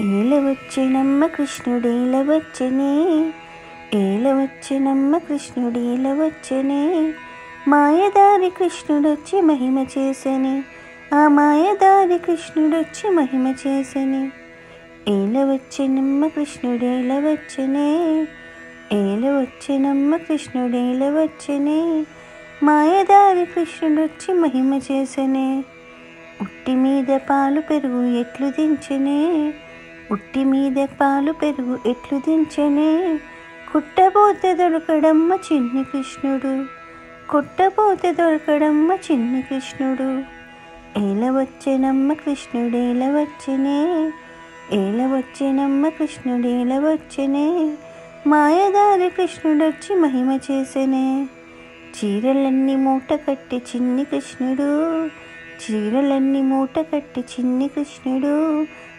ఏలవచ్చెనమ్మ కృష్ణుడేలవచ్చెనే, ఏలవచ్చెనమ్మ కృష్ణుడేలవచ్చెనే. మాయదారి కృష్ణుడొచ్చి మహిమ చేసెనే, ఆ మాయదారి కృష్ణుడొచ్చి మహిమ చేసెనే. ఏలవచ్చెనమ్మ కృష్ణుడేలవచ్చెనే, ఏలవచ్చెనమ్మ కృష్ణుడేలవచ్చెనే. మాయదారి కృష్ణుడొచ్చి మహిమ చేసెనే. ఉట్టి మీద పాలు పెరుగు ఎట్లు దించెనే, ఉట్టి మీద పాలు పెరుగు ఎట్లు దించెనే. కుట్టబోతే దొరకడమ్మ చిన్ని కృష్ణుడు, కుట్టబోతే దొరకడమ్మ చిన్ని కృష్ణుడు. ఏలవచ్చెనమ్మ కృష్ణుడేలవచ్చెనే, ఏలవచ్చెనమ్మ కృష్ణుడేలవచ్చెనే. మాయదారి కృష్ణుడొచ్చి మహిమ చేసెనే. చీరలన్నీ మూట కట్టి చిన్ని కృష్ణుడు, చీరలన్నీ మూట కట్టి చిన్ని కృష్ణుడు.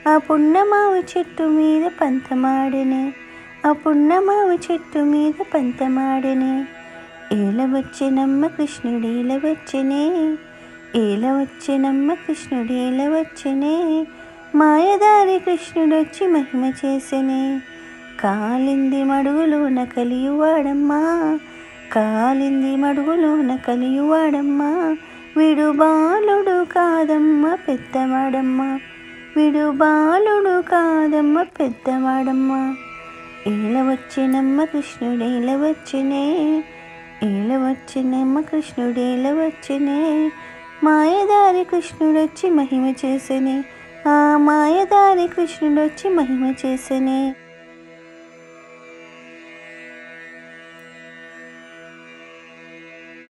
ఆ పున్నమావి చెట్టు మీద పంతమాడెనే, ఆ పున్నమావి చెట్టు మీద పంతమాడెనే. ఏలవచ్చెనమ్మ కృష్ణుడేలవచ్చెనే, ఏలవచ్చెనమ్మ కృష్ణుడేలవచ్చెనే. మాయదారి కృష్ణుడొచ్చి మహిమ చేసెనే. కాలింది మడుగులోన కలియువాడమ్మా, కాలింది మడుగులోన కలియువాడమ్మా. వీడు బాలుడు కాదమ్మ పెద్దవాడమ్మ, వీడు బాలుడు కాదమ్మ పెద్దవాడమ్మ. ఏలవచ్చెనమ్మ కృష్ణుడేలవచ్చెనే, ఏలవచ్చెనమ్మ కృష్ణుడేలవచ్చెనే. మాయదారి కృష్ణుడొచ్చి మహిమ చేసెనే, ఆ మాయదారి కృష్ణుడొచ్చి మహిమ చేసెనే.